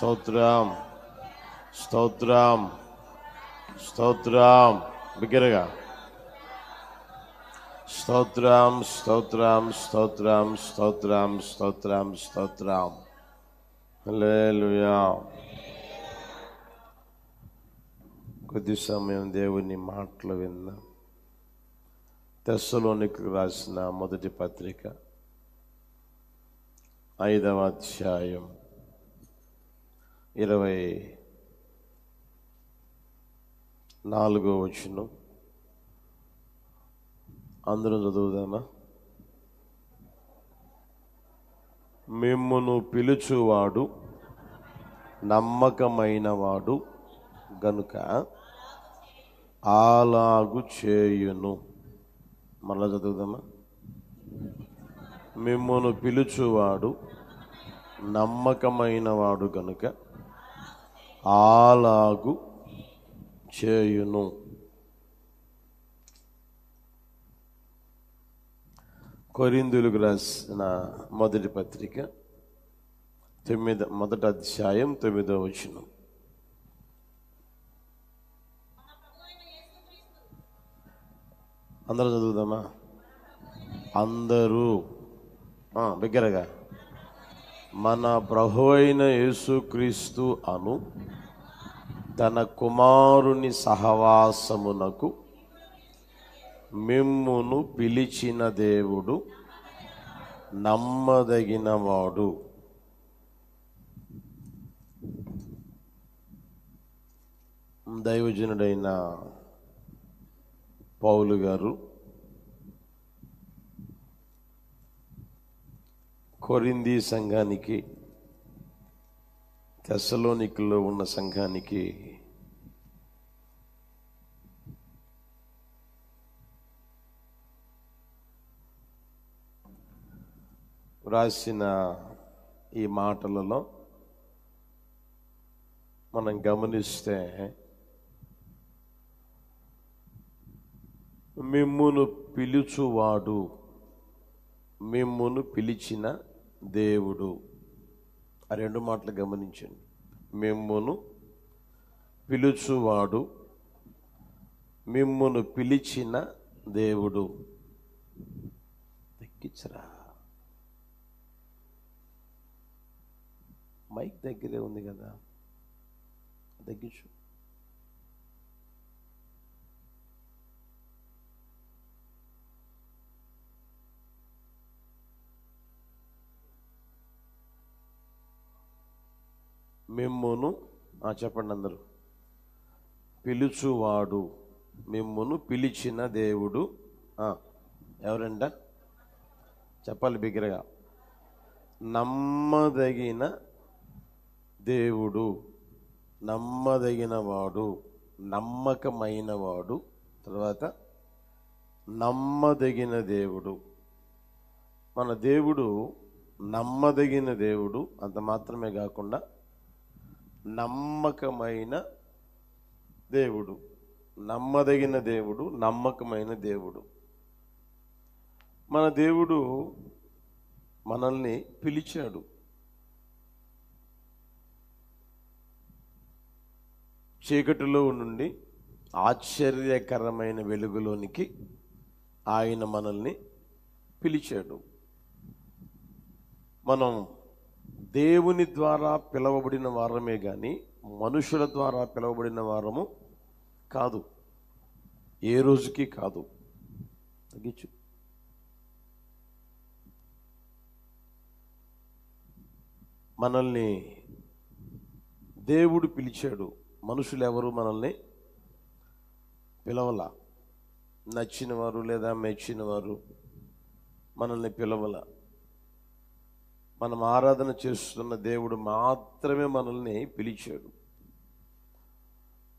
స్తోత్రం, స్తోత్రం, స్తోత్రం. బిగ్గరగా స్తోత్రం, స్తోత్రం, స్తోత్రం, స్తోత్రం, స్తోత్రం, స్తోత్రం. హల్లెలూయా. కొద్ది సమయం దేవుని మాటలు విందాం. తెస్సలోనికీయులకు రాసిన మొదటి పత్రిక 5వ అధ్యాయం 24వ వచనం. అందరూ చదువుదామా? మిమ్మును పిలుచువాడు నమ్మకమైనవాడు గనుక అలాగు చేయును. మళ్ళా చదువుదామా? మిమ్మును పిలుచువాడు నమ్మకమైనవాడు గనుక అలాగు చేయును. కొరింథీయులకు రాసిన మొదటి పత్రిక 1వ అధ్యాయం 9వ వచనం. అందరూ చదువుదామా? అందరూ బిగ్గరగా. మన ప్రభువైన యేసుక్రీస్తు అను తన కుమారుని సహవాసమునకు మిమ్మును పిలిచిన దేవుడు నమ్మదగినవాడు. దైవజనుడైన పౌలు గారు కొరింథీ సంఘానికి, తెస్సలోనికలో ఉన్న సంఘానికి రాసిన ఈ మాటలలో మనం గమనిస్తే, మిమ్మును పిలుచువాడు, మిమ్మును పిలిచిన దేవుడు. ఆ రెండు మాటలు గమనించండి. మిమ్మును పిలుచువాడు, మిమ్మును పిలిచిన దేవుడు. తగ్గించరా, మైక్ దగ్గరే ఉంది కదా, తగ్గించు. మిమ్మును చెప్పండి అందరూ. పిలుచువాడు, మిమ్మును పిలిచిన దేవుడు ఎవరంట? చెప్పాలి బిగ్గరగా. నమ్మదగిన దేవుడు, నమ్మదగినవాడు, నమ్మకమైనవాడు, తర్వాత నమ్మదగిన దేవుడు. మన దేవుడు నమ్మదగిన దేవుడు. అంత మాత్రమే కాకుండా నమ్మకమైన దేవుడు. నమ్మదగిన దేవుడు, నమ్మకమైన దేవుడు. మన దేవుడు మనల్ని పిలిచాడు. చీకటిలో నుండి ఆశ్చర్యకరమైన వెలుగులోనికి ఆయన మనల్ని పిలిచాడు. మనం దేవుని ద్వారా పిలవబడిన వారమే కానీ మనుషుల ద్వారా పిలవబడిన వారము కాదు. ఏ రోజుకి కాదు. తగ్గించు. మనల్ని దేవుడు పిలిచాడు. మనుషులు ఎవరు మనల్ని పిలవల. నచ్చిన వారు లేదా మెచ్చిన వారు మనల్ని పిలవల. మనం ఆరాధన చేస్తున్న దేవుడు మాత్రమే మనల్ని పిలిచాడు.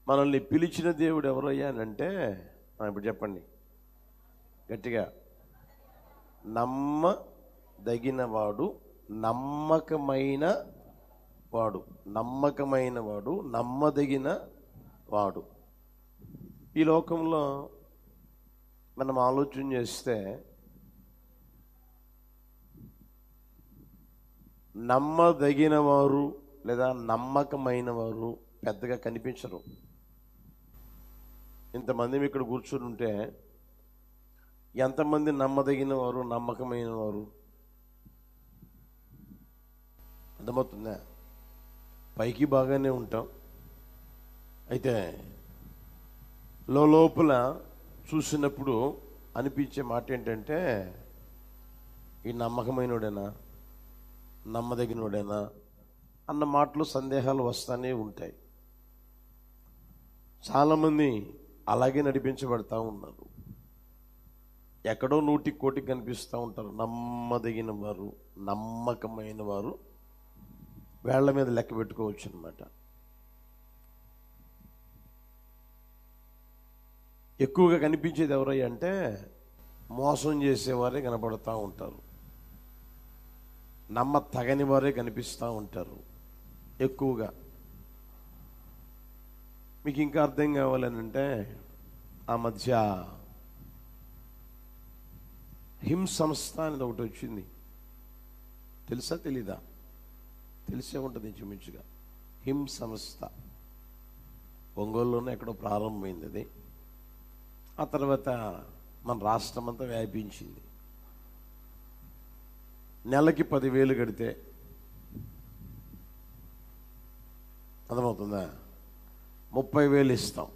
మనల్ని పిలిచిన దేవుడు ఎవరయ్యా అంటే, ఇప్పుడు చెప్పండి గట్టిగా. నమ్మదగిన వాడు, నమ్మకమైన వాడు, నమ్మకమైన వాడు, నమ్మదగిన వాడు. ఈ లోకంలో మనం ఆలోచన చేస్తే నమ్మదగిన వారు లేదా నమ్మకమైన వారు పెద్దగా కనిపించరు. ఇంతమంది ఇక్కడ కూర్చుని ఉంటే ఎంతమంది నమ్మదగిన వారు, నమ్మకమైన వారు? అర్థమవుతుందా? పైకి బాగానే ఉంటాం, అయితే లోపల చూసినప్పుడు అనిపించే మాట ఏంటంటే, ఈ నమ్మకమైనోడేనా, నమ్మదగినోడేనా అన్న మాటలు, సందేహాలు వస్తూనే ఉంటాయి. చాలామంది అలాగే నడిపించబడతా ఉన్నారు. ఎక్కడో 100 కోటికి కనిపిస్తూ ఉంటారు. నమ్మదగిన వారు, నమ్మకమైన వారు వేళ్ల మీద లెక్క పెట్టుకోవచ్చు అన్నమాట. ఎక్కువగా కనిపించేది ఎవరయ్యా అంటే మోసం చేసేవారే కనపడుతూ ఉంటారు, నమ్మతగని వారే కనిపిస్తూ ఉంటారు ఎక్కువగా. మీకు ఇంకా అర్థం కావాలనంటే, ఆ మధ్య హిమ్ సంస్థ అనేది ఒకటి వచ్చింది. తెలుసా తెలీదా? తెలిసే ఉంటుంది ఇంచుమించుగా. హిమ్ సంస్థ ఒంగోలులోనే ఎక్కడో ప్రారంభమైంది అది. ఆ తర్వాత మన రాష్ట్రం అంతా వ్యాపించింది. నెలకి 10,000 కడితే, అర్థమవుతుందా, 30,000 ఇస్తాం,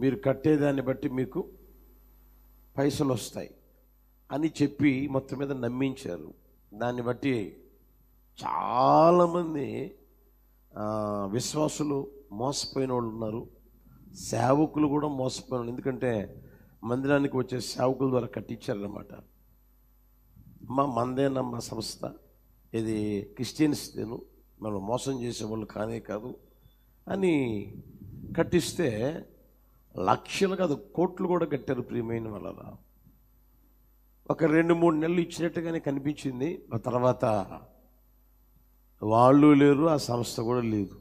మీరు కట్టేదాన్ని బట్టి మీకు పైసలు వస్తాయి అని చెప్పి మొత్తం మీద నమ్మించారు. దాన్ని బట్టి చాలామంది విశ్వాసులు మోసపోయిన వాళ్ళు ఉన్నారు, సేవకులు కూడా మోసపోయిన వాళ్ళు. ఎందుకంటే మందిరానికి వచ్చే సేవకుల ద్వారా కట్టించారన్నమాట. మందేనమ్మ సంస్థ, ఇది క్రిస్టియన్స్దేను, మనం మోసం చేసేవాళ్ళు కానే కాదు అని కట్టిస్తే లక్షలు కాదు కోట్లు కూడా కట్టారు. ప్రియమైన వాళ్ళ ఒక 2-3 నెలలు ఇచ్చినట్టుగానే కనిపించింది. ఆ తర్వాత వాళ్ళు లేరు, ఆ సంస్థ కూడా లేదు.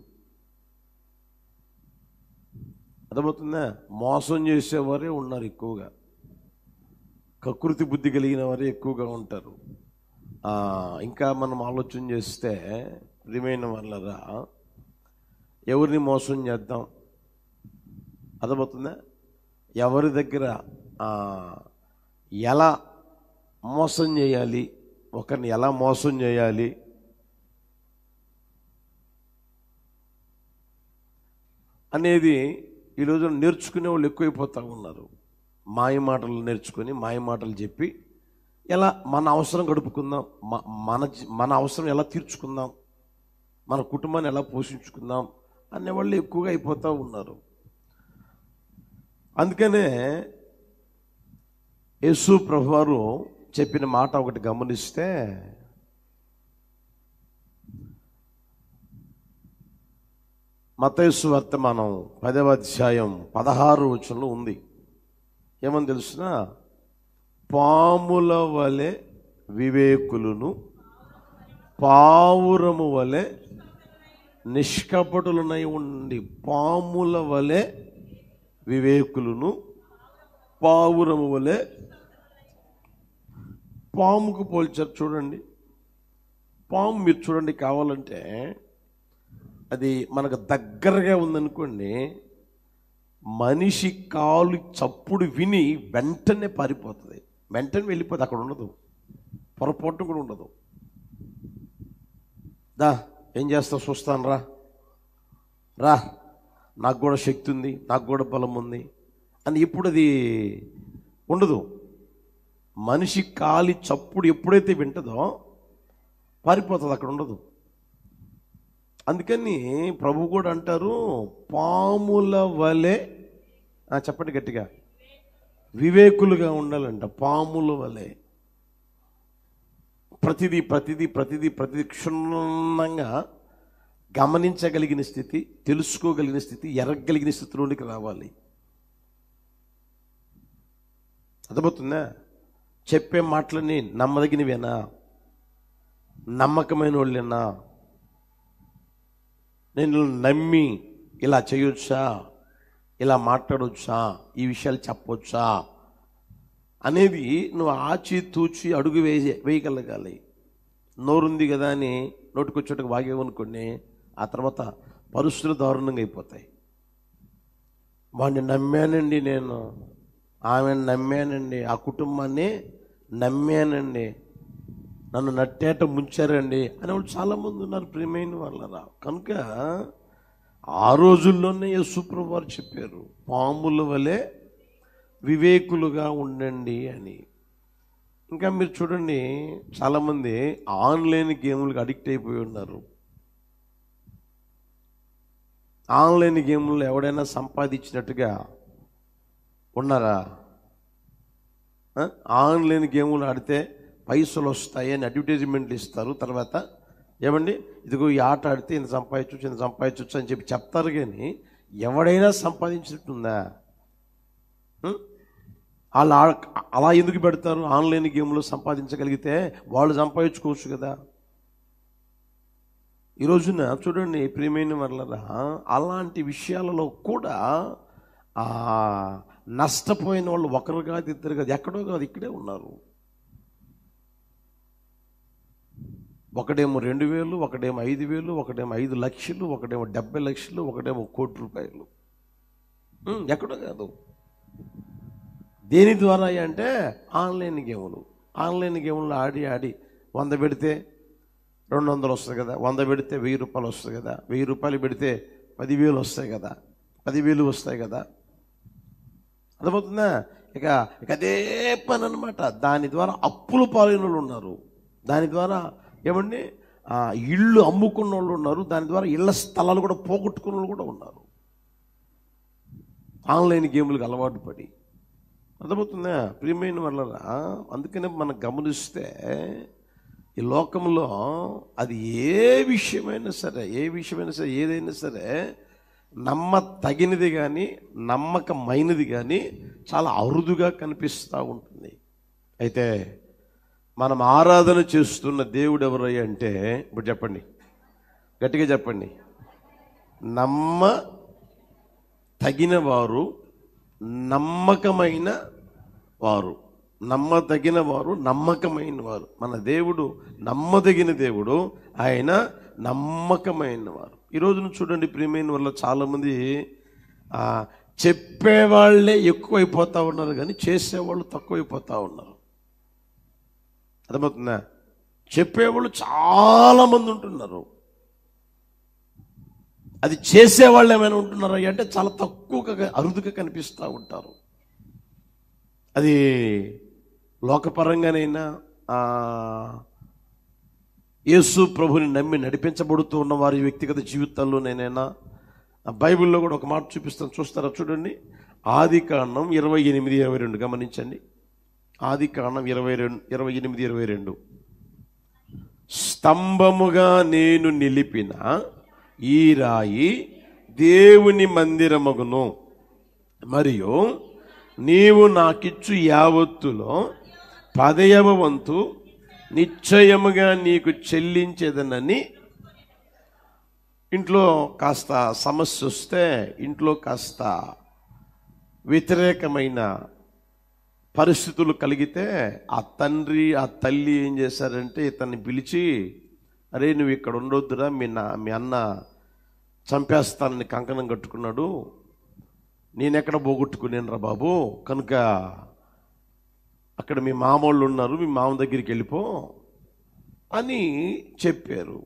అర్థమవుతుందా? మోసం చేసేవారే ఉన్నారు ఎక్కువగా, కకృతి బుద్ధి కలిగిన వారే ఎక్కువగా ఉంటారు. ఇంకా మనం ఆలోచన చేస్తే ప్రియమైన వాళ్ళరా, ఎవరిని మోసం చేద్దాం, అర్థమవుతుందా? ఎవరి దగ్గర ఎలా మోసం చేయాలి, ఒకరిని ఎలా మోసం చేయాలి అనేది ఈరోజు నేర్చుకునే వాళ్ళు ఎక్కువైపోతూ ఉన్నారు. మాయ మాటలు నేర్చుకొని, మాయ మాటలు చెప్పి ఎలా మన అవసరం గడుపుకుందాం, మన అవసరం ఎలా తీర్చుకుందాం, మన కుటుంబాన్ని ఎలా పోషించుకుందాం అనేవాళ్ళు ఎక్కువగా అయిపోతూ ఉన్నారు. అందుకనే యేసు ప్రభువారు చెప్పిన మాట ఒకటి గమనిస్తే, మత్తయి సువార్త మనం 10వ అధ్యాయం 16వ వచనంలో ఉంది. ఏమని తెలుసునా? పాముల వలె వివేకులను, పావురము వలె నిష్కపటులనై ఉండి. పాముల వలె వివేకులను, పావురము వలె. పాముకు పోల్చారు చూడండి. పాము మీరు చూడండి, కావాలంటే అది మనకు దగ్గరగా ఉందనుకోండి, మనిషి కాలు చప్పుడు విని వెంటనే పారిపోతుంది, వెంటనే వెళ్ళిపోతుంది, అక్కడ ఉండదు, పొరపాటు కూడా ఉండదు. దా ఏం చేస్తావు చూస్తాను రా రా, నాకు కూడా శక్తి ఉంది, నాకు కూడా బలం ఉంది అని ఇప్పుడు అది ఉండదు. మనిషి కాలి చప్పుడు ఎప్పుడైతే వింటదో పారిపోతుంది, అక్కడ ఉండదు. అందుకని ప్రభు కూడా అంటారు, పాముల వలె, చెప్పండి గట్టిగా, వివేకులుగా ఉండాలంట. పాముల వలె ప్రతిదీ ప్రతిదీ ప్రతిదీ ప్రతిదీ క్షుణ్ణంగా గమనించగలిగిన స్థితి, తెలుసుకోగలిగిన స్థితి, ఎరగగలిగిన స్థితిలోనికి రావాలి. అర్థమవుతుందా? చెప్పే మాటలని నమ్మదగినవేనా, నమ్మకమైన వాళ్ళేనా, నేను నమ్మి ఇలా చేయొచ్చా, ఇలా మాట్లాడొచ్చా, ఈ విషయాలు చెప్పొచ్చా అనేది నువ్వు ఆచి తూచి అడుగు వేయగలగాలి. నోరుంది కదా అని నోటికొచ్చేట్టుగా వాగేవనుకోండి, ఆ తర్వాత పరిస్థితులు దారుణంగా అయిపోతాయి. వాడిని నమ్మానండి, నేను ఆమెను నమ్మానండి, ఆ కుటుంబాన్ని నమ్మానండి, నన్ను నట్టేట ముంచారండి అనేవాళ్ళు చాలామంది ఉన్నారు ప్రియమైన వాళ్ళరా. కనుక ఆ రోజుల్లోనే యేసుప్రభువు వారు చెప్పారు, పాముల వలె వివేకులుగా ఉండండి అని. ఇంకా మీరు చూడండి, చాలామంది ఆన్లైన్ గేములకు అడిక్ట్ అయిపోయి ఉన్నారు. ఆన్లైన్ గేముల్లో ఎవడైనా సంపాదించినట్టుగా ఉన్నారా? ఆన్లైన్ గేములు ఆడితే పైసలు వస్తాయి అని అడ్వర్టైజ్మెంట్లు ఇస్తారు. తర్వాత ఏమండి, ఇదిగో ఈ ఆట ఆడితే ఇంత సంపాదించవచ్చు అని చెప్పి చెప్తారు. కానీ ఎవడైనా సంపాదించినట్టుందా? వాళ్ళు అలా ఎందుకు పెడతారు? ఆన్లైన్ గేమ్లో సంపాదించగలిగితే వాళ్ళు సంపాదించుకోవచ్చు కదా. ఈ రోజున చూడండి ప్రియమైన వాళ్ళరా, అలాంటి విషయాలలో కూడా నష్టపోయిన వాళ్ళు ఒకరు కాదు, ఇద్దరు కాదు, ఎక్కడో కాదు, ఇక్కడే ఉన్నారు. ఒకడేమో 2,000, ఒకడేమో 5,000, ఒకడేమో 5 లక్షలు, ఒకడేమో 70 లక్షలు, ఒకడేమో ₹1,00,00,000. ఎక్కడో కాదు. దేని ద్వారా అంటే ఆన్లైన్ గేములు. ఆన్లైన్ గేములు ఆడి 100 పెడితే 200 వస్తుంది కదా, 100 పెడితే ₹1,000 వస్తుంది కదా, ₹1,000 పెడితే 10,000 వస్తాయి కదా, 10,000 వస్తాయి కదా. అర్థమవుతుందా? ఇక అదే పని అనమాట. దాని ద్వారా అప్పులు పాలైన వాళ్ళు ఉన్నారు. దాని ద్వారా ఏమండి ఇళ్ళు అమ్ముకున్న వాళ్ళు ఉన్నారు. దాని ద్వారా ఇళ్ల స్థలాలు కూడా పోగొట్టుకున్న వాళ్ళు కూడా ఉన్నారు, ఆన్లైన్ గేములకు అలవాటు పడి. అర్థమవుతుందా ప్రియమైన వాళ్ళరా? అందుకనే మనం గమనిస్తే ఈ లోకంలో అది ఏ విషయమైనా సరే ఏదైనా సరే నమ్మతగినది కానీ నమ్మకమైనది కానీ చాలా అరుదుగా కనిపిస్తూ ఉంటుంది. అయితే మనం ఆరాధన చేస్తున్న దేవుడు ఎవరయ్యా అంటే, ఇప్పుడు చెప్పండి, గట్టిగా చెప్పండి, తగిన వారు, నమ్మకమైన వారు. నమ్మదగిన వారు, నమ్మకమైన వారు. మన దేవుడు నమ్మదగిన దేవుడు, ఆయన నమ్మకమైన వారు. ఈరోజున చూడండి ప్రియమైన వల్ల చాలామంది చెప్పేవాళ్ళే ఎక్కువైపోతూ ఉన్నారు కానీ చేసేవాళ్ళు తక్కువైపోతూ ఉన్నారు. అర్థమవుతుందా? చెప్పేవాళ్ళు చాలామంది ఉంటున్నారు, అది చేసేవాళ్ళు ఏమైనా ఉంటున్నారా అంటే చాలా తక్కువగా అరుదుగా కనిపిస్తూ ఉంటారు. అది లోకపరంగానైనా యేసు ప్రభుని నమ్మి నడిపించబడుతూ ఉన్న వారి వ్యక్తిగత జీవితాల్లోనైనా బైబిల్లో కూడా ఒక మాట చూపిస్తాను, చూస్తారా? చూడండి, ఆదికాండం 28:22 గమనించండి. ఆదికాండం 28:22 స్తంభముగా నేను నిలిపిన ఈ రాయి దేవుని మందిరమగును, మరియు నీవు నాకిచ్చు యావత్తులో 10వ వంతు నిశ్చయముగా నీకు చెల్లించేదనని. ఇంట్లో కాస్త సమస్య వస్తే, ఇంట్లో కాస్త వ్యతిరేకమైన పరిస్థితులు కలిగితే ఆ తండ్రి ఆ తల్లి ఏం చేశారంటే ఇతన్ని పిలిచి, అరే నువ్వు ఇక్కడ ఉండొద్దురా, మీ అన్న చంపేస్తానని కంకణం కట్టుకున్నాడు, నేనెక్కడ పోగొట్టుకునేనరా బాబు, కనుక అక్కడ మీ మామూళ్ళు ఉన్నారు, మీ మామ దగ్గరికి వెళ్ళిపో అని చెప్పారు.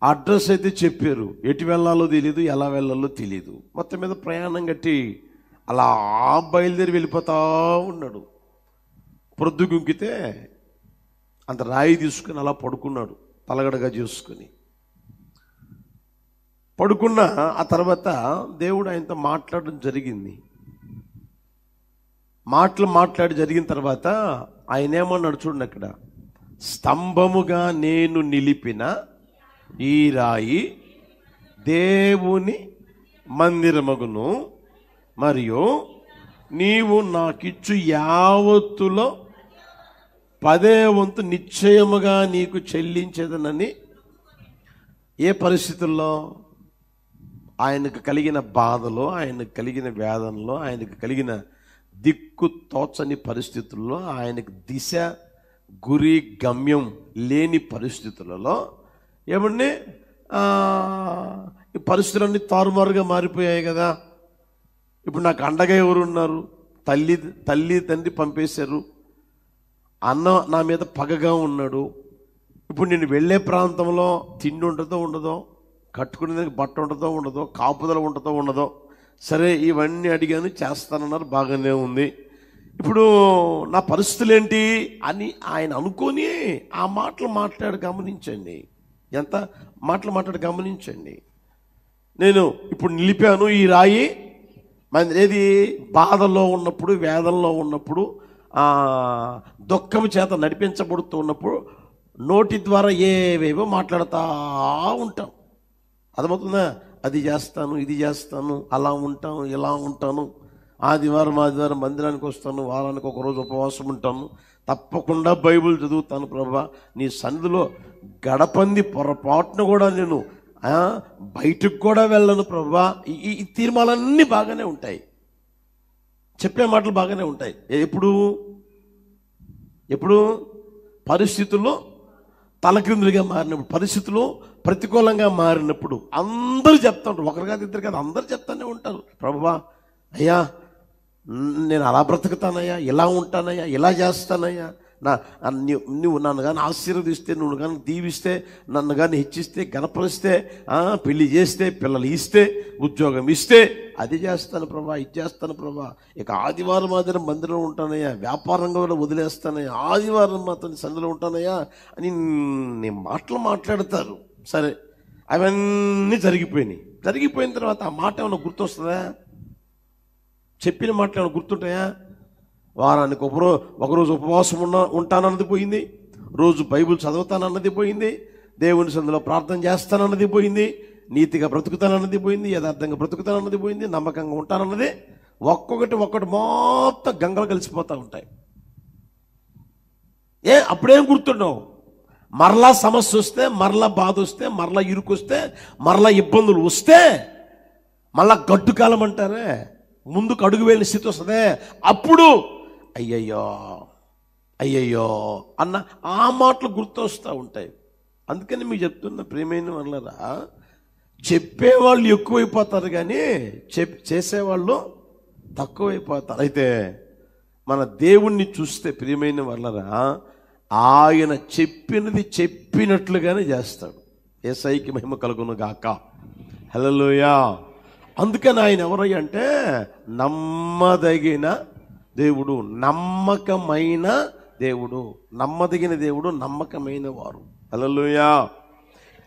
అడ్రస్ అయితే చెప్పారు, ఎటు వెళ్ళాలో తెలియదు, ఎలా వెళ్ళాలో తెలియదు. మొత్తం మీద ప్రయాణం కట్టి అలా బయలుదేరి వెళ్ళిపోతా ఉన్నాడు. ప్రొద్దుగుంకితే అంత రాయి తీసుకుని అలా పడుకున్నాడు, తలగడగా చేసుకుని పడుకున్న. ఆ తర్వాత దేవుడు ఆయనతో మాట్లాడడం జరిగింది. మాట్లాడి జరిగిన తర్వాత ఆయన ఏమన్నాడు చూడండి, అక్కడ స్తంభముగా నేను నిలిపిన ఈ రాయి దేవుని మందిరమగును, మరియు నీవు నాకిచ్చు యావత్తులో 10వ వంతు నిశ్చయముగా నీకు చెల్లించేదనని. ఏ పరిస్థితుల్లో? ఆయనకు కలిగిన బాధలో, ఆయనకు కలిగిన వేదనలో, ఆయనకు కలిగిన దిక్కు తోచని పరిస్థితుల్లో, ఆయనకు దిశ గురి గమ్యం లేని పరిస్థితులలో ఏమండి ఈ పరిస్థితులన్నీ తారుమారుగా మారిపోయాయి కదా. ఇప్పుడు నాకు అండగా ఎవరు ఉన్నారు? తల్లి తండ్రి పంపేశారు. అన్న నా మీద పగగా ఉన్నాడు. ఇప్పుడు నేను వెళ్ళే ప్రాంతంలో తిండి ఉండదో, కట్టుకునేందుకు బట్ట ఉండదో, కాపుదల ఉండదో. సరే, ఇవన్నీ అడిగాను, చేస్తానన్నారు, బాగానే ఉంది. ఇప్పుడు నా పరిస్థితులు ఏంటి అని ఆయన అనుకొని ఆ మాటలు గమనించండి. ఎంత మాటలు గమనించండి. నేను ఇప్పుడు నిలిపాను ఈ రాయి. ఏది బాధలో ఉన్నప్పుడు, వేదనలో ఉన్నప్పుడు, దుఃఖం చేత నడిపించబడుతూ ఉన్నప్పుడు నోటి ద్వారా ఏవేవో మాట్లాడుతూ ఉంటాం. అర్థమవుతుందా? అది చేస్తాను, ఇది చేస్తాను, అలా ఉంటాను, ఇలా ఉంటాను, ఆదివారం మందిరానికి వస్తాను, వారానికి ఒకరోజు ఉపవాసం ఉంటాను, తప్పకుండా బైబిల్ చదువుతాను ప్రభా, నీ సన్నిధిలో గడపంది పొరపాటును కూడా నేను బయటకు కూడా వెళ్ళను ప్రభా. ఈ తీర్మానాలన్నీ బాగానే ఉంటాయి, చెప్పే మాటలు బాగానే ఉంటాయి. ఎప్పుడు పరిస్థితుల్లో తలక్రిందులుగా మారినప్పుడు, పరిస్థితులు ప్రతికూలంగా మారినప్పుడు అందరూ చెప్తా ఉంటారు. ఒకరు కాదు, ఇద్దరు కాదు, అందరూ చెప్తానే ఉంటారు. ప్రభువా, అయ్యా నేను అలా బ్రతుకుతానయ్యా, ఇలా ఉంటానయ్యా, ఇలా చేస్తానయ్యా, నువ్వు నన్ను కానీ ఆశీర్వదిస్తే, నువ్వు కానీ దీవిస్తే, నన్ను కానీ హెచ్చిస్తే, గణపరిస్తే, పెళ్లి చేస్తే, పిల్లలు ఇస్తే, ఉద్యోగం ఇస్తే అది చేస్తాను ప్రభా, ఇది చేస్తాను ప్రభా. ఇక ఆదివారం మందిరంలో ఉంటానయ్యా, వ్యాపారంగా కూడా వదిలేస్తానయ్యా, ఆదివారం మాత్రం సందులో ఉంటానయ్యా అని నీ మాటలు మాట్లాడతారు. సరే, అవన్నీ జరిగిపోయిన తర్వాత ఆ మాట ఏమైనా గుర్తొస్తుందా? చెప్పిన మాటలు ఏమైనా గుర్తుంటాయా? వారానికి ఒకరోజు ఉపవాసం ఉంటానన్నది పోయింది, రోజు బైబిల్ చదువుతానన్నది పోయింది, దేవుని సన్నిధిలో ప్రార్థన చేస్తానన్నది పోయింది, నీతిగా బ్రతుకుతానన్నది పోయింది, యథార్థంగా బ్రతుకుతానన్నది పోయింది, నమ్మకంగా ఉంటానన్నది ఒక్కొక్కటి మొత్తం గంగలు కలిసిపోతూ ఉంటాయి. అప్పుడేం గుర్తుండవు. మరలా సమస్య వస్తే, మరలా బాధ వస్తే, మరలా ఇరుకు వస్తే, మరలా ఇబ్బందులు వస్తే, మళ్ళా గడ్డు కాలం అంటారే, ముందుకు అడుగు వేయని స్థితి వస్తుందే, అప్పుడు అయ్యయ్యో అన్న ఆ మాటలు గుర్తొస్తూ ఉంటాయి. అందుకని మీకు చెప్తున్న ప్రియమైన వాళ్ళరా, చెప్పేవాళ్ళు ఎక్కువైపోతారు కానీ చేసేవాళ్ళు తక్కువైపోతారు. అయితే మన దేవుణ్ణి చూస్తే ప్రియమైన వాళ్ళరా, ఆయన చెప్పినట్లుగానే చేస్తాడు. యేసయ్యకి మహిమ కలుగును గాక. హల్లెలూయా. అందుకని ఆయన ఎవరయ్య అంటే నమ్మదగిన దేవుడు, నమ్మకమైన దేవుడు, నమ్మదగిన దేవుడు, నమ్మకమైన వారు. హల్లెలూయా.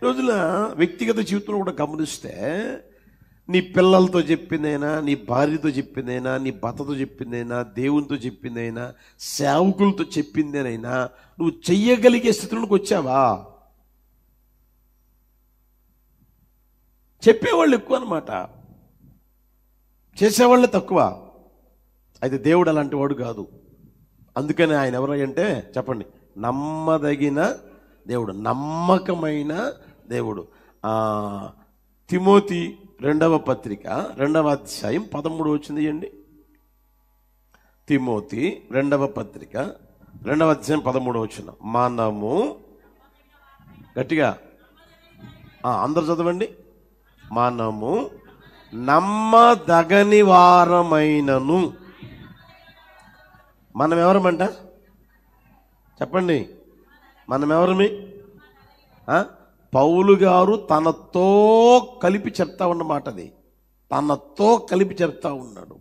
రోజున వ్యక్తిగత జీవితంలో కూడా గమనిస్తే, నీ పిల్లలతో చెప్పిందైనా, నీ భార్యతో చెప్పిందైనా, నీ భర్తతో చెప్పిందైనా, దేవునితో చెప్పిందైనా, సేవకులతో చెప్పిందేనైనా నువ్వు చెయ్యగలిగే స్థితిలోకి వచ్చావా? చెప్పేవాళ్ళు ఎక్కువ అన్నమాట, చేసేవాళ్ళే తక్కువ. అయితే దేవుడు అలాంటి వాడు కాదు. అందుకని ఆయన ఎవరంటే చెప్పండి, నమ్మదగిన దేవుడు, నమ్మకమైన దేవుడు. తిమోతి 2వ పత్రిక 2వ అధ్యాయం 13 వచ్చింది అండి. తిమోతి 2వ పత్రిక 2వ అధ్యాయం 13 వచ్చిన, మనము గట్టిగా అందరు చదవండి, మనము నమ్మదగని వారమైనను. మనం ఎవరమంట చెప్పండి, మనం ఎవరమి? పౌలు గారు తనతో కలిపి చెప్తా ఉన్నమాట, అది తనతో కలిపి చెప్తా ఉన్నాడు.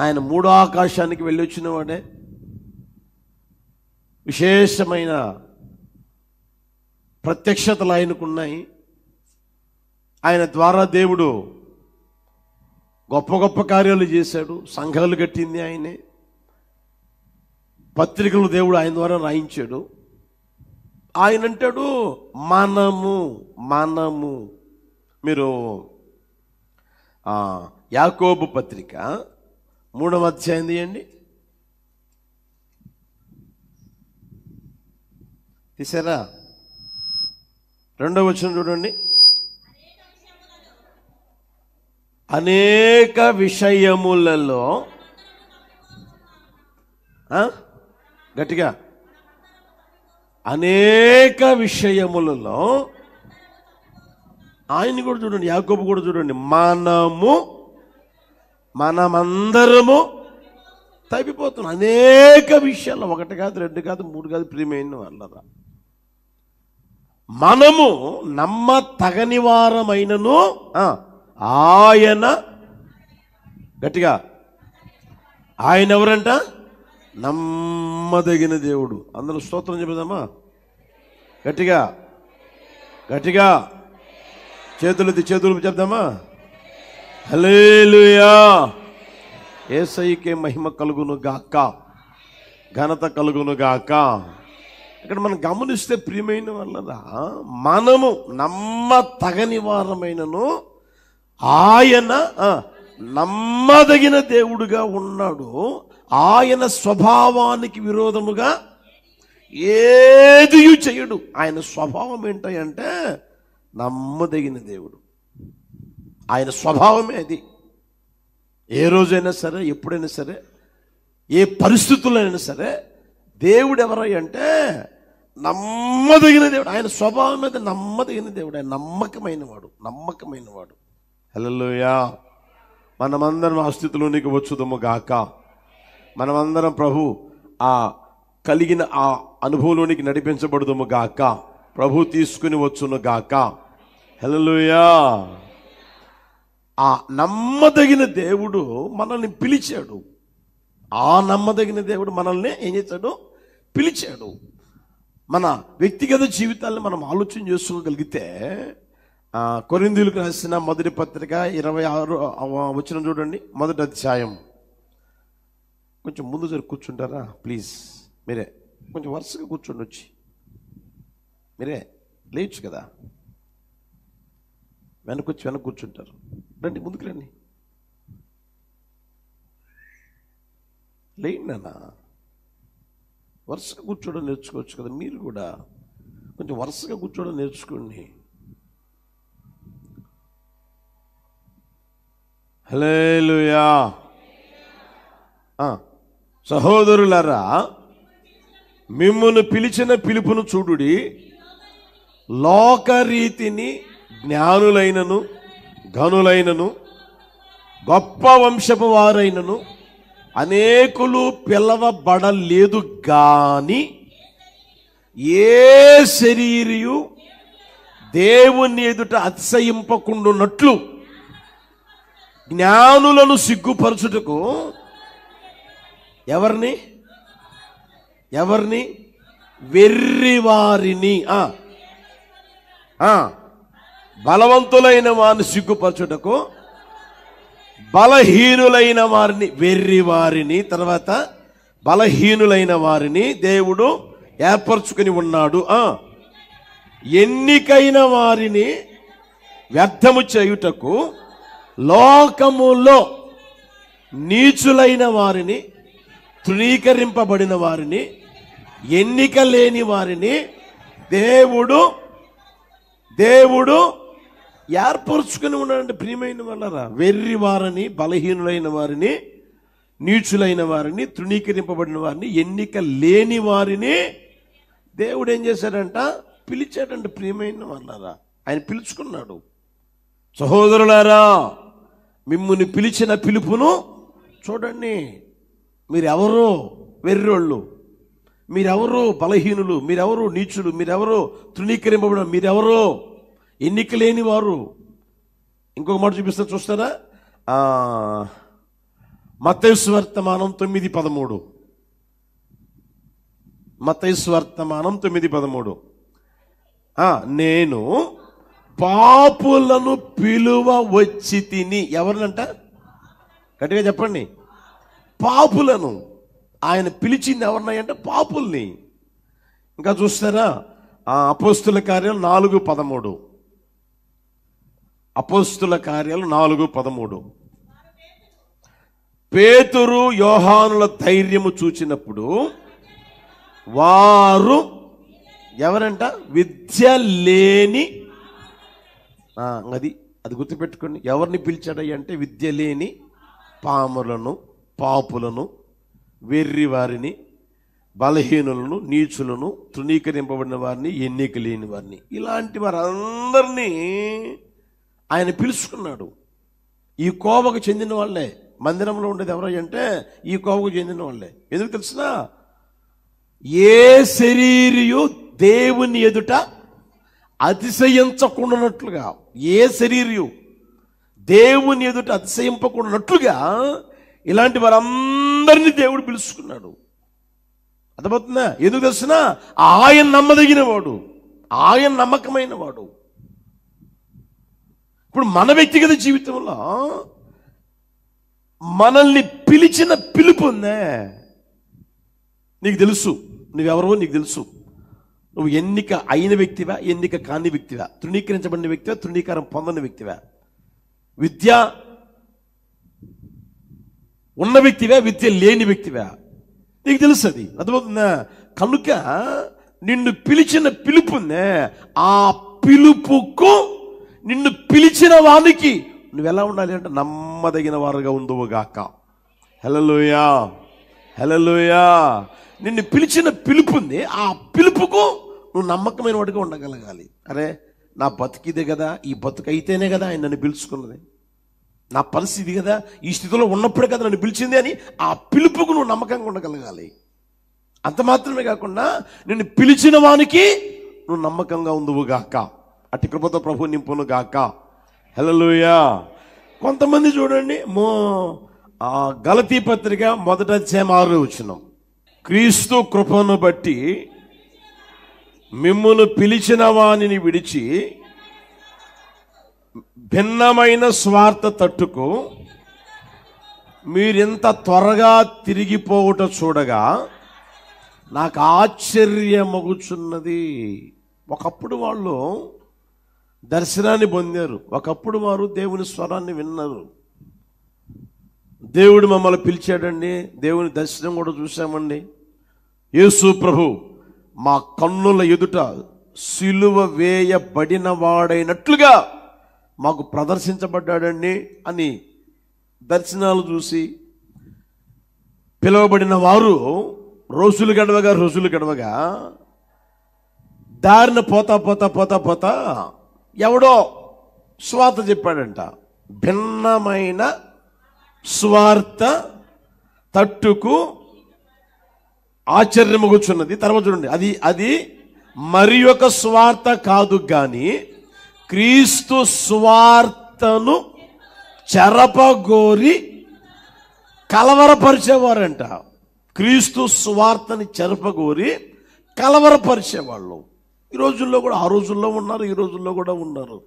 ఆయన 3వ ఆకాశానికి వెళ్ళి వచ్చిన వాడే, విశేషమైన ప్రత్యక్షతలు ఆయనకున్నాయి. ఆయన ద్వారా దేవుడు గొప్ప గొప్ప కార్యాలు చేశాడు, సంఘాలు కట్టింది ఆయనే, పత్రికలు దేవుడు ఆయన ద్వారా రాయించాడు. ఆయన అంటాడు మనము. మీరు యాకోబు పత్రిక 3వ అధ్యాయం తీయండి, తీసారా? 2వ వచనం చూడండి. అనేక విషయములలో గట్టిగా, అనేక విషయములలో ఆయన్ని కూడా చూడండి, యాకోబు కూడా చూడండి, మనమందరము తప్పిపోతున్నాం. అనేక విషయాల్లో, ఒకటి కాదు, రెండు కాదు, మూడు కాదు, ప్రియమైన వాళ్ళరా, మనము నమ్మ తగని వారమైనను ఆయన, గట్టిగా, ఆయన ఎవరంట? నమ్మదగిన దేవుడు. అందరూ స్తోత్రం చెబుదామా? గట్టిగా గట్టిగా చేతులు చెప్దామా? హల్లెలూయా. యేసయ్యకే మహిమ కలుగును గాక, ఘనత కలుగును గాక. ఇక్కడ మనం గమనిస్తే ప్రియమైన వాళ్ళరా, మనము నమ్మ తగని వారమైనను ఆయన నమ్మదగిన దేవుడుగా ఉన్నాడు. ఆయన స్వభావానికి విరోధముగా ఏది చేయడు. ఆయన స్వభావం ఏంటంటే నమ్మదగిన దేవుడు. ఆయన స్వభావమే అది. ఏ రోజైనా సరే, ఎప్పుడైనా సరే, ఏ పరిస్థితుల్లో అయినా సరే, దేవుడు ఎవరై అంటే నమ్మదగిన దేవుడు. ఆయన స్వభావం మీద నమ్మదగిన దేవుడు. ఆయన నమ్మకమైన వాడు. హల్లెలూయా. మనమందరం ఆ స్థితిలోనికి వచ్చుదము గాక. మనమందరం ప్రభు ఆ కలిగిన ఆ అనుభవంలోనికి నడిపించబడుదము గాక. ప్రభు తీసుకుని వచ్చును గాక. హల్లెలూయా. ఆ నమ్మదగిన దేవుడు మనల్ని పిలిచాడు. ఆ నమ్మదగిన దేవుడు మనల్ని ఏం చేశాడు? పిలిచాడు. మన వ్యక్తిగత జీవితాన్ని మనం ఆలోచన చేసుకోగలిగితే, కొరింథీయులకు రాసిన మొదటి పత్రిక 26 వచనం చూడండి, మొదటి అధ్యాయం. కొంచెం ముందు కూర్చుంటారా ప్లీజ్? మీరే కొంచెం వరుసగా కూర్చోండి, వచ్చి మీరే లేచు కదా, వెనక కూర్చుంటారు. రండి, ముందుకు రండి, లేండి నాన్న. వరుసగా కూర్చోవడం నేర్చుకోవచ్చు కదా. మీరు కూడా కొంచెం వరుసగా కూర్చోవడం నేర్చుకోండి. హల్లెలూయా. సహోదరులారా, మిమ్మును పిలిచిన పిలుపును చూడుడి. లోకరీతిని జ్ఞానులైనను ఘనులైనను గొప్ప వంశపు వారైనను అనేకులు పిలవబడలేదు గాని, ఏ శరీరియు దేవుని ఎదుట అతిశయింపకుండునట్లు జ్ఞానులను సిగ్గుపరచుటకు ఎవరిని వెర్రివారిని, బలవంతులైన వారిని సిగ్గుపరచుటకు బలహీనులైన వారిని, వెర్రివారిని, తర్వాత బలహీనులైన వారిని దేవుడు ఏర్పరచుకుని ఉన్నాడు. ఎన్నికైన వారిని వ్యర్థము చేయుటకు లోకములో నీచులైన వారిని, తృణీకరింపబడిన వారిని, ఎన్నిక లేని వారిని దేవుడు ఏర్పరుచుకుని ఉన్నాడంటే ప్రియమైన వాళ్ళరా. వెర్రి వారిని, బలహీనులైన వారిని, నీచులైన వారిని, తృణీకరింపబడిన వారిని, ఎన్నిక లేని వారిని దేవుడు ఏం చేశాడంట? పిలిచాడంట. ప్రియమైన వాళ్ళరా, ఆయన పిలుచుకున్నాడు. సహోదరులారా, మిమ్ముని పిలిచిన పిలుపును చూడండి. మీరెవరో వెర్రోళ్ళు, మీరెవరో బలహీనులు, మీరెవరో నీచులు, మీరెవరో తృణీకరింపబడిన, మీరెవరో ఎన్నిక లేని వారు. ఇంకొక మాట చూపిస్తా, చూస్తారా? మత్తయి సువార్తమానం 9:13. మత్తయి సువార్తమానం 9:13. నేను పాపులను పిలువ వచ్చి తిని. ఎవరినంట? గట్టిగా చెప్పండి. పాపులను. ఆయన పిలిచింది ఎవరినంటే పాపుల్ని. ఇంకా చూస్తారా? అపోస్తుల కార్యాలు 4:13. అపోస్తుల కార్యాలు 4:13. పేతురు యోహానుల ధైర్యము చూచినప్పుడు వారు ఎవరంట? విద్య లేని, అది గుర్తుపెట్టుకోండి. ఎవరిని పిలిచాడయ్య అంటే విద్య లేని పాములను, పాపులను, వెర్రి వారిని, బలహీనులను, నీచులను, తృణీకరింపబడిన వారిని, ఎన్నిక లేని వారిని, ఇలాంటి వారందరినీ ఆయన పిలుచుకున్నాడు. ఈ కోవకు చెందిన వాళ్ళే మందిరంలో ఉండేది. ఎవరంటే ఈ కోవకు చెందిన వాళ్ళే. ఎందుకు తెలిసిన? ఏ శరీరియు దేవుని ఎదుట అతిశయించకుండానట్లుగా, ఏ శరీరియు దేవుని ఎదుట అతిశయింపకుండానట్లుగా ఇలాంటి వారందరినీ దేవుడు పిలుచుకున్నాడు. అర్థమవుతుందా? ఎందుకు తెలిసిన? ఆయన నమ్మదగిన వాడు, ఆయన నమ్మకమైన వాడు. ఇప్పుడు మన వ్యక్తిగత జీవితంలో మనల్ని పిలిచిన పిలుపు ఉందే. నీకు తెలుసు నువ్వెవరో, నీకు తెలుసు. నువ్వు ఎన్నిక అయిన వ్యక్తివా, ఎన్నిక కాని వ్యక్తివా, తృణీకరించబడిన వ్యక్తివా, తృణీకారం పొందని వ్యక్తివా, విద్య ఉన్న వ్యక్తివా, విద్య లేని వ్యక్తివా, నీకు తెలుసు. అది అర్థమవుతుందా? కనుక నిన్ను పిలిచిన పిలుపు ఉందే, ఆ పిలుపుకు నిన్ను పిలిచిన వానికి నువ్వెలా ఉండాలి అంటే నమ్మదగిన వారుగా ఉందువుగాక. హల్లెలూయా, హల్లెలూయా. నిన్ను పిలిచిన పిలుపు ఉంది, ఆ పిలుపుకు నువ్వు నమ్మకమైన వాడిగా ఉండగలగాలి. అరే నా బతికిదే కదా, ఈ బతుకు అయితేనే కదా ఆయన నన్ను పిలుచుకున్నది, నా పరిస్థితి కదా, ఈ స్థితిలో ఉన్నప్పుడే కదా నన్ను పిలిచింది అని ఆ పిలుపుకు నువ్వు నమ్మకంగా ఉండగలగాలి. అంత మాత్రమే కాకుండా నిన్ను పిలిచిన వానికి నువ్వు నమ్మకంగా ఉందువుగాక. అట్టి కృపతో ప్రభు నింపును గాక. హల్లెలూయా. కొంతమంది చూడండి, గలతీ పత్రిక 1:6 క్రీస్తు కృపను బట్టి మిమ్మును పిలిచిన వానిని విడిచి భిన్నమైన స్వార్థ తట్టుకు మీరింత త్వరగా తిరిగిపోవుట చూడగా నాకు ఆశ్చర్యమగుచున్నది. ఒకప్పుడు వాళ్ళు దర్శనాన్ని పొందారు, ఒకప్పుడు వారు దేవుని స్వరాన్ని విన్నారు. దేవుడు మమ్మల్ని పిలిచాడండి, దేవుని దర్శనం కూడా చూసామండి. యేసు ప్రభు మా కన్నుల ఎదుట సిలువ వేయబడిన వాడైనట్లుగా మాకు ప్రదర్శించబడ్డాడండి అని దర్శనాలు చూసి పిలువబడిన వారు రోజులు గడవగా దారిన పోతా ఎవడో స్వార్థ చెప్పాడంట. భిన్నమైన స్వార్థ తట్టుకు ఆశ్చర్యమగుచున్నది. తర్వాత చూడండి, అది మరి ఒక స్వార్థ కాదు గాని క్రీస్తు స్వార్థను చెరపగోరి కలవరపరిచేవారంట. క్రీస్తు స్వార్థని చెరపగోరి కలవరపరిచేవాళ్ళు. ఈ రోజుల్లో కూడా, ఆ రోజుల్లో ఉన్నారు, ఈ రోజుల్లో కూడా ఉన్నారు.